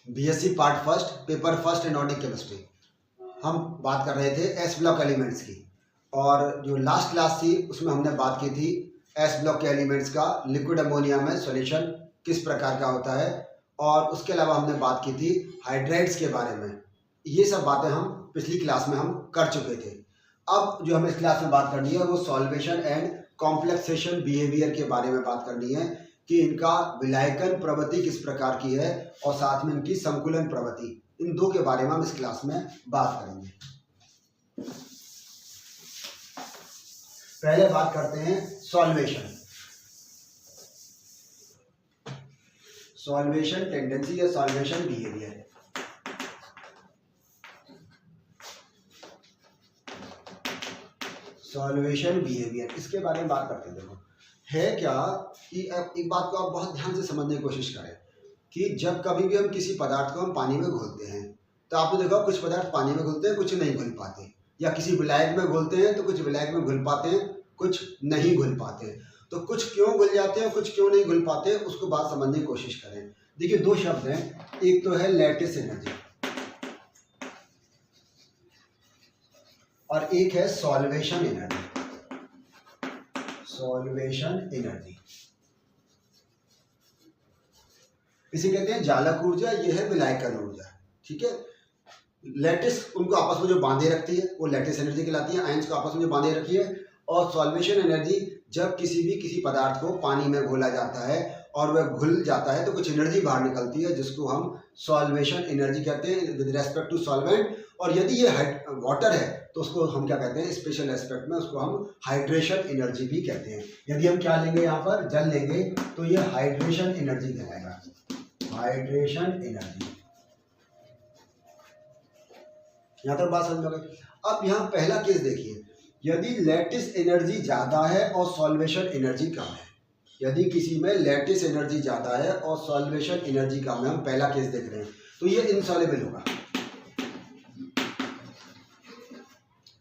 BSc part first, paper first inorganic chemistry. हम बात कर रहे थे एस ब्लॉक एलिमेंट्स की, और जो लास्ट क्लास थी उसमें हमने बात की थी एस ब्लॉक के एलिमेंट्स का लिक्विड अमोनिया में सॉल्यूशन किस प्रकार का होता है, और उसके अलावा हमने बात की थी हाइड्राइड्स के बारे में। ये सब बातें हम पिछली क्लास में हम कर चुके थे। अब जो हमें इस क्लास में बात करनी है वो सॉल्वेशन एंड कॉम्प्लेक्सेशन बिहेवियर के बारे में बात करनी है कि इनका विलायकन प्रवृत्ति किस प्रकार की है और साथ में इनकी संकुलन प्रवृत्ति, इन दो के बारे में हम इस क्लास में बात करेंगे। पहले बात करते हैं सॉल्वेशन। सॉल्वेशन टेंडेंसी या सॉल्वेशन बिहेवियर। सॉल्वेशन बिहेवियर, इसके बारे में बात करते हैं। देखो है क्या कि एक बात को आप बहुत ध्यान से समझने की कोशिश करें कि जब कभी भी हम किसी पदार्थ को हम पानी में घोलते हैं तो आपने देखा कुछ पदार्थ पानी में घुलते हैं, कुछ नहीं घुल पाते, या किसी विलायक में घुलते हैं तो कुछ विलायक में घुल पाते हैं, कुछ नहीं घुल पाते। तो कुछ क्यों घुल जाते हैं, कुछ क्यों नहीं घुल पाते, उसको बात समझने की कोशिश करें। देखिए दो शब्द हैं, एक तो है लैटिस एनर्जी और एक है सॉल्वेशन एनर्जी। सॉल्वेशन एनर्जी इसे कहते हैं जालक ऊर्जा, यह है विलायकन ऊर्जा। ठीक है, लैटिस उनको आपस में जो बांधे रखती है वो लैटिस एनर्जी कहलाती है, आयंस को आपस में जो बांधे रखी है। और सॉल्वेशन एनर्जी जब किसी पदार्थ को पानी में घोला जाता है और वह घुल जाता है तो कुछ एनर्जी बाहर निकलती है जिसको हम सॉल्वेशन एनर्जी कहते हैं विद रेस्पेक्ट टू सॉल्वेंट। और यदि ये वाटर है तो उसको हम क्या कहते हैं, स्पेशल एस्पेक्ट में उसको हम हाइड्रेशन एनर्जी भी कहते हैं। यदि हम क्या लेंगे, यहाँ पर जल लेंगे तो ये हाइड्रेशन एनर्जी कहलाएगा, हाइड्रेशन एनर्जी। यहां तक बात समझ में आ गई। अब यहाँ पहला केस देखिए, यदि लैटिस एनर्जी ज्यादा है और सॉल्वेशन एनर्जी कम है, यदि किसी में लैटिस एनर्जी ज्यादा है और सॉल्वेशन एनर्जी कम है, हम पहला केस देख रहे हैं, तो ये इनसॉल्युबल होगा।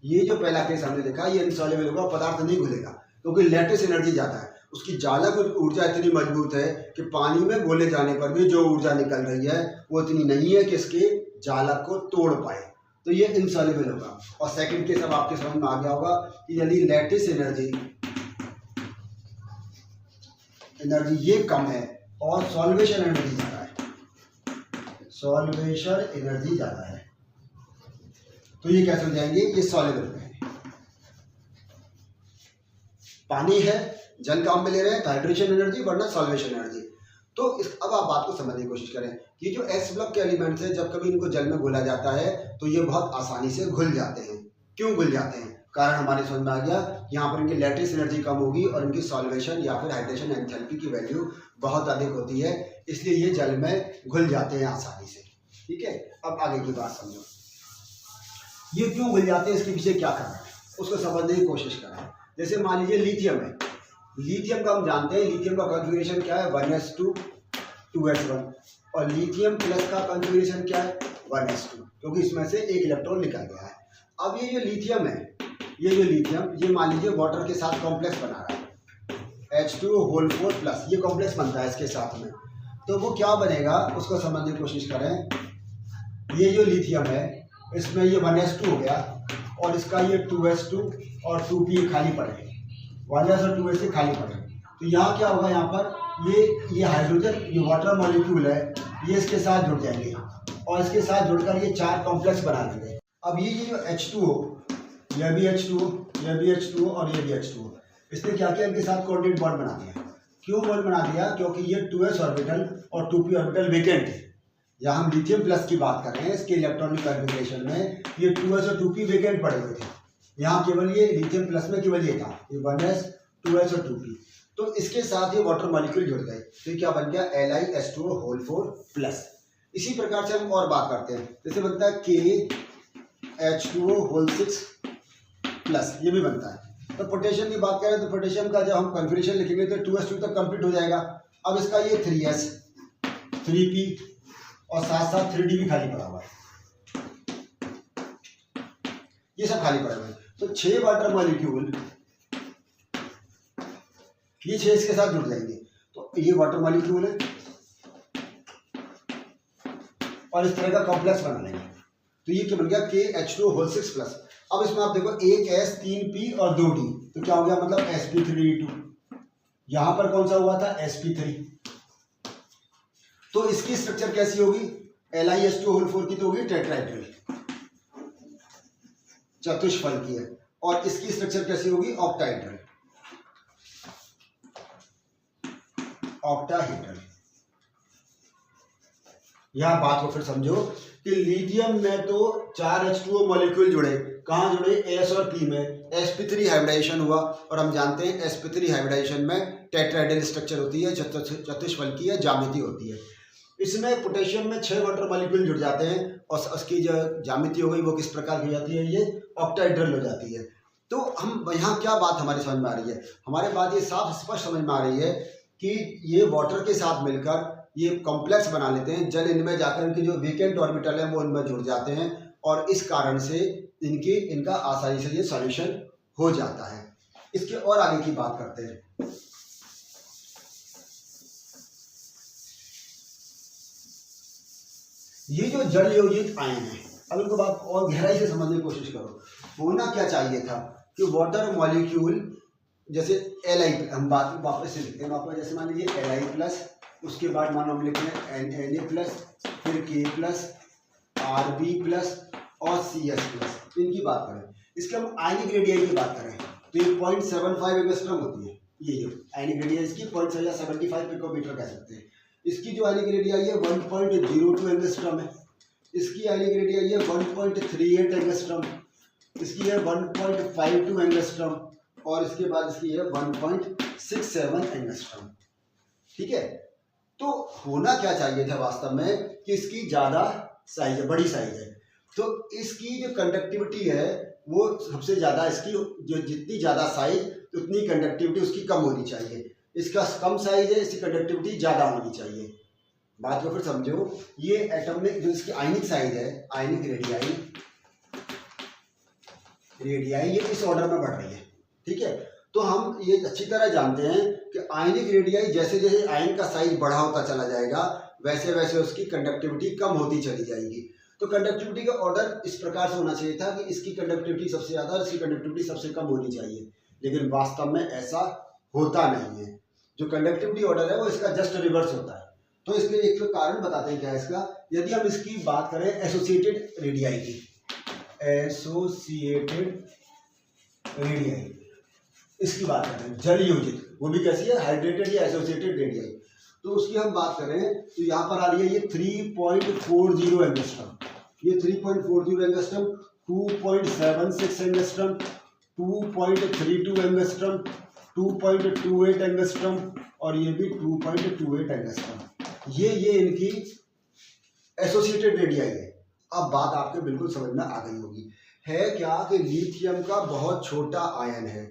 ये जो पहला केस हमने देखा ये इनसॉल्युबल होगा, पदार्थ नहीं घुलेगा क्योंकि लैटिस एनर्जी ज्यादा है, उसकी जालक ऊर्जा इतनी मजबूत है कि पानी में घोले जाने पर भी जो ऊर्जा निकल रही है वो इतनी नहीं है कि इसके जालक को तोड़ पाए, तो ये इनसॉल्युबल होगा। और सेकंड केस अब आपके समझ में आ गया होगा कि यदि लैटिस एनर्जी ये कम है और सॉल्वेशन एनर्जी ज्यादा है, सॉल्वेशन एनर्जी ज्यादा है, तो ये कैसे हो जाएंगे, ये सॉल्युबल में है। पानी है, जल काम में ले रहे हैं तो हाइड्रेशन एनर्जी वरना सॉल्वेशन एनर्जी। तो अब आप बात को समझने की कोशिश करें कि जो एस ब्लॉक के एलिमेंट्स हैं जब कभी इनको जल में घोला जाता है तो ये बहुत आसानी से घुल जाते हैं। क्यों घुल जाते हैं, कारण हमारे समझ में आ गया, यहाँ पर इनकी लैटिस एनर्जी कम होगी और इनकी सॉल्वेशन या फिर हाइड्रेशन एंथैल्पी की वैल्यू बहुत अधिक होती है, इसलिए ये जल में घुल जाते हैं आसानी से। ठीक है, अब आगे की बात समझो, ये क्यों घुल जाते हैं, इसके पीछे क्या कारण है उसको समझने की कोशिश करें। जैसे मान लीजिए लिथियम है, लिथियम का हम जानते हैं लिथियम का कॉन्फ़िगरेशन क्या है, 1s2 2s1, और लिथियम प्लस का कॉन्फ़िगरेशन क्या है, 1s2, क्योंकि इसमें से एक इलेक्ट्रॉन निकल गया है। अब ये जो लिथियम है, ये जो लिथियम ये मान लीजिए वाटर के साथ कॉम्प्लेक्स बना रहा है, H2O4+, ये कॉम्प्लेक्स बनता है इसके साथ में, तो वो क्या बनेगा उसको समझने की कोशिश करें। ये जो लिथियम है इसमें ये 1s2 हो गया और इसका ये 2s2 और 2p खाली पड़े, 1s और 2s से खाली पड़े, तो यहाँ क्या होगा, यहाँ पर ये हाइड्रोजन ये वाटर मॉलिक्यूल है ये इसके साथ जुड़ जाएंगे और इसके साथ जुड़कर ये चार कॉम्प्लेक्स बना देंगे। अब ये जो H2O, यह भी H2O, यह भी H2O और ये भी H2O, इसने क्या किया, इनके साथ कोऑर्डिनेट बॉन्ड बना दिया। क्यों बॉन्ड बना दिया, क्योंकि ये 2s ऑर्बिटल और 2p ऑर्बिटल वेकेंट है। यहाँ हम लिथियम प्लस की बात कर रहे हैं, इसके इलेक्ट्रॉनिक कॉन्फ़िगरेशन में ये 2s और 2p वेकेंट पड़े हुए थे, यहाँ केवल ये लिथियम प्लस में केवल ये था, ये 1s 2s और 2p, तो इसके साथ ये वाटर मॉलिक्यूल जुड़ गए, तो क्या बन गया LiH2O4+। इसी प्रकार से हम और बात करते हैं, जैसे बनता है KH2O6+, ये भी बनता है। तो पोटेशियम की बात करें तो पोटेशियम का जब हम कॉन्फ़िगरेशन लिखेंगे तो 2s2 तक कंप्लीट हो जाएगा। अब इसका ये 3s 3p और साथ साथ 3d भी खाली पड़ा हुआ है, ये सब खाली पड़े हुए हैं, तो 6 वाटर मॉलिक्यूल ये 6 इसके साथ जुड़ जाएंगे, तो ये वाटर मॉलिक्यूल है और इस तरह का कॉम्प्लेक्स बना लेंगे। तो ये क्या बन गया KH2O6+। अब इसमें आप देखो 1S 3P और 2D, तो क्या हो गया मतलब sp3E2। यहां पर कौन सा हुआ था sp3। तो इसकी स्ट्रक्चर कैसी होगी LiH2O4 की तो होगी टेट्राहेड्रल, चतुष्फल की है, और इसकी स्ट्रक्चर कैसी होगी ऑक्टाहेड्रल, ऑक्टाहेड्रल। यहां बात को फिर समझो कि लिथियम में तो 4 H2O मॉलिक्यूल जुड़े, कहां जुड़े S और P में, sp3 हाइब्रिडाइजेशन हुआ, और हम जानते हैं sp3 हाइब्रिडाइजेशन में टेट्राहेड्रल स्ट्रक्चर होती है, चतुष्फल की है, ज्यामिति होती है। इसमें पोटेशियम में 6 वाटर मॉलिक्यूल जुड़ जाते हैं और उसकी जो ज्यामिति हो गई वो किस प्रकार की हो जाती है, ये ऑक्टाहेड्रल हो जाती है। तो हम यहाँ क्या बात हमारी समझ में आ रही है, हमारे बात ये साफ स्पष्ट समझ में आ रही है कि ये वाटर के साथ मिलकर ये कॉम्प्लेक्स बना लेते हैं, जल इनमें जाकर इनके जो वीकेंट ऑर्बिटल है वो इनमें जुड़ जाते हैं, और इस कारण से इनका आसानी से ये सॉल्यूशन हो जाता है। इसके और आगे की बात करते हैं। ये जो जल यौगिक आयन है, अब इनको बात और गहराई से समझने की कोशिश करो। होना क्या चाहिए था कि वाटर मॉलिक्यूल जैसे Li, हम बात वापस से लिखते हैं, वापस जैसे मान लीजिए Li+, उसके बाद मान हम लिखते हैं Na+, फिर K+, Rb+ और CS+। इनकी बात करें, इसके हम आयनिक रेडियाई की बात करें तो ये 0.75 एंगस्ट्रॉम होती है। ये आयनिक रेडियाई इसकी 0.75 पिकोमीटर कह सकते हैं। इसकी जो आयनिक रेडियाई है 1.02 एंगस्ट्रॉम है। इसकी आयनिक रेडियाई है 1.38 एंगस्ट्रॉम, इसकी है 1.52 एंगस्ट्रॉम, और इसके बाद इसकी है 1.67 एंगस्ट्रॉम। ठीक है, तो होना क्या चाहिए था वास्तव में कि इसकी ज्यादा साइज है, बड़ी साइज है, तो इसकी जो कंडक्टिविटी है वो सबसे ज्यादा, इसकी जो जितनी ज्यादा साइज तो उतनी कंडक्टिविटी उसकी कम होनी चाहिए। इसका कम साइज है, इसकी कंडक्टिविटी ज्यादा होनी चाहिए। बात को फिर समझो, ये एटम में जो इसकी आयनिक साइज है, आयनिक रेडियाई ये इस ऑर्डर में बढ़ रही है। ठीक है, तो हम ये अच्छी तरह जानते हैं कि आयनिक रेडियाई जैसे जैसे आयन का साइज बड़ा होता चला जाएगा वैसे वैसे उसकी कंडक्टिविटी कम होती चली जाएगी। तो कंडक्टिविटी का ऑर्डर इस प्रकार से होना चाहिए था कि इसकी कंडक्टिविटी सबसे ज्यादा और इसकी कंडक्टिविटी सबसे कम होनी चाहिए, लेकिन वास्तव में ऐसा होता नहीं है। जो कंडक्टिविटी ऑर्डर है वो इसका जस्ट रिवर्स होता है। तो इसके एक कारण बताते हैं क्या है इसका। यदि हम इसकी बात करें एसोसिएटेड रेडियाई की, एसोसिएटेड रेडियाई इसकी बात करें, जल योजित, वो भी कैसी है, हाइड्रेटेड या एसोसिएटेड रेडियाई, तो उसकी हम बात करें तो यहाँ पर आ रही है ये 3.40 एंगस्ट्रॉम, ये 3.40 एंगस्ट्रॉम, 2.76 एंगस्ट्रॉम, 2.32 एंगस्ट्रॉम, 2.28 एंगस्ट्रॉम और ये भी 2.28 एंगस्ट्रॉम। ये इनकी एसोसिएटेड रेडियाई है। अब बात आपके बिल्कुल समझ में आ गई होगी, है क्या कि लिथियम का बहुत छोटा आयन है,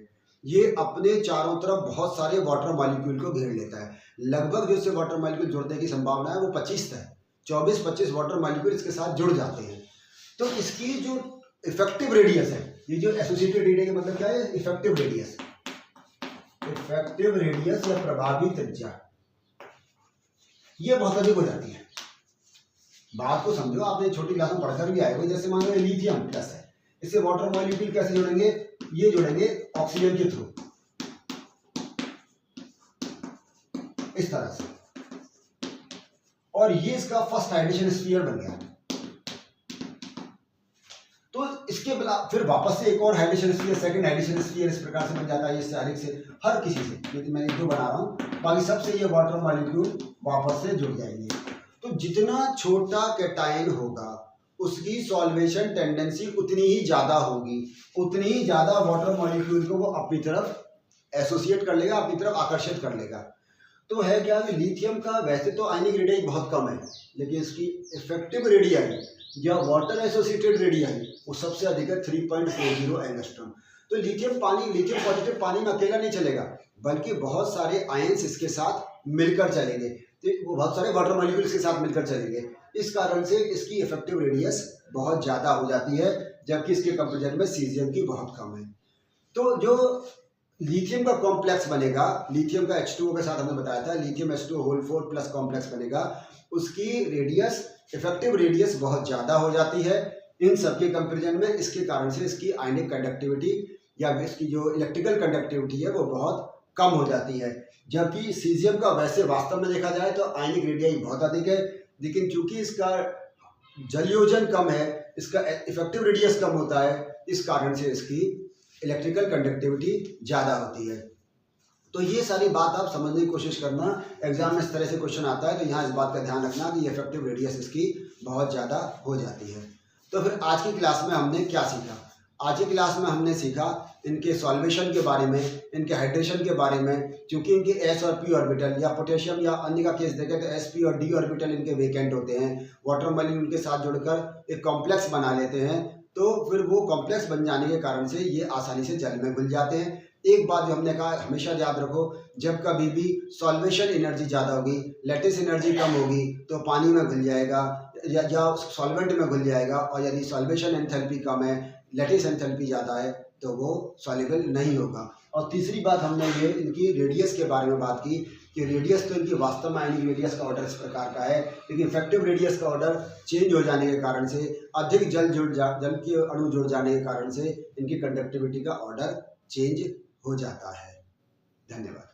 ये अपने चारों तरफ बहुत सारे वाटर मॉलिक्यूल को घेर लेता है। लगभग जो इससे वाटर मॉलिक्यूल जुड़ने की संभावना है वो 25 है, 24-25 वाटर मॉलिक्यूल इसके साथ जुड़ जाते हैं। तो इसकी जो इफेक्टिव रेडियस है, ये जो एसोसिएटेड रेडियस का मतलब क्या है, इफेक्टिव रेडियस, इफेक्टिव रेडियस या प्रभावी त्रिज्या, ये बहुत अधिक हो जाती है। बात को समझो, आपने छोटी क्लास में पढ़कर भी आए हो, जैसे मान लो लिथियम प्लस है, इससे वाटर मॉलिक्यूल कैसे जुड़ेंगे, ये जुड़ेंगे ऑक्सीजन के थ्रू, इस तरह से, और ये इसका फर्स्ट हाइड्रोजन स्फीयर बन गया। तो इसके फिर वापस से एक और hydrogen sphere, second hydrogen sphere इस प्रकार से बन जाता है। इससे हर एक से, हर किसी से, यदि मैं एक दो बना रहा हूं, बाकी सबसे ये वाटर मॉलिक्यूल वापस से जुड़ जाएंगे। तो जितना छोटा कैटायन होगा उसकी सॉल्वेशन टेंडेंसी उतनी ही ज्यादा होगी, उतनी ही ज्यादा वाटर मॉलिक्यूल को वो अपनी तरफ एसोसिएट कर लेगा, अपनी तरफ आकर्षित कर लेगा। तो है क्या कि लिथियम का वैसे तो आयनिक रेडियाई बहुत कम है, लेकिन इसकी इफेक्टिव रेडियाई या वाटर एसोसिएटेड रेडियाई वो सबसे अधिक है, 3.40 एंगस्ट्रॉम। तो लिथियम पॉजिटिव पानी में अकेला नहीं चलेगा, बल्कि बहुत सारे आयंस इसके साथ मिलकर चलेंगे, तो वो बहुत सारे वाटर मॉलिक्यूल इसके साथ मिलकर चलेंगे। इस कारण से इसकी इफेक्टिव रेडियस बहुत ज़्यादा हो जाती है, जबकि इसके कंपेरिजन में सीजियम की बहुत कम है। तो जो लिथियम का कॉम्प्लेक्स बनेगा, लिथियम का H2O के साथ हमने बताया था, लिथियम H2O4+ कॉम्प्लेक्स बनेगा, उसकी रेडियस इफेक्टिव रेडियस बहुत ज़्यादा हो जाती है इन सब के कंपेरिजन में। इसके कारण से इसकी आयनिक कंडक्टिविटी या इसकी जो इलेक्ट्रिकल कंडक्टिविटी है वो बहुत कम हो जाती है। जबकि सीजियम का वैसे वास्तव में देखा जाए तो आयनिक रेडियाई बहुत अधिक है, लेकिन चूंकि इसका जलयोजन कम है, इसका इफेक्टिव रेडियस कम होता है, इस कारण से इसकी इलेक्ट्रिकल कंडक्टिविटी ज़्यादा होती है। तो ये सारी बात आप समझने की कोशिश करना, एग्जाम में इस तरह से क्वेश्चन आता है तो यहाँ इस बात का ध्यान रखना कि इफेक्टिव रेडियस इसकी बहुत ज़्यादा हो जाती है। तो फिर आज की क्लास में हमने क्या सीखा? आज की क्लास में हमने सीखा इनके सॉल्वेशन के बारे में, इनके हाइड्रेशन के बारे में। क्योंकि इनके एस और पी ऑर्बिटल या पोटेशियम या अन्य का केस देखें तो एस पी और डी ऑर्बिटल इनके वेकेंट होते हैं, वाटर मॉलिक्यूल उनके साथ जुड़कर एक कॉम्प्लेक्स बना लेते हैं। तो फिर वो कॉम्प्लेक्स बन जाने के कारण से ये आसानी से जल में घुल जाते हैं। एक बात जो हमने कहा हमेशा याद रखो, जब कभी भी सॉल्वेशन एनर्जी ज़्यादा होगी, लैटिस एनर्जी कम होगी तो पानी में घुल जाएगा या सॉल्वेंट में घुल जाएगा, और यदि सॉल्वेशन एंथैल्पी कम है, लैटिस एंथैल्पी ज़्यादा है तो वो सॉल्युबल नहीं होगा। और तीसरी बात हमने ये इनकी रेडियस के बारे में बात की कि रेडियस तो इनकी वास्तव में आयनिक रेडियस का ऑर्डर इस प्रकार का है, लेकिन इफेक्टिव रेडियस का ऑर्डर चेंज हो जाने के कारण से, अधिक जल के अणु जुड़ जाने के कारण से इनकी कंडक्टिविटी का ऑर्डर चेंज हो जाता है। धन्यवाद।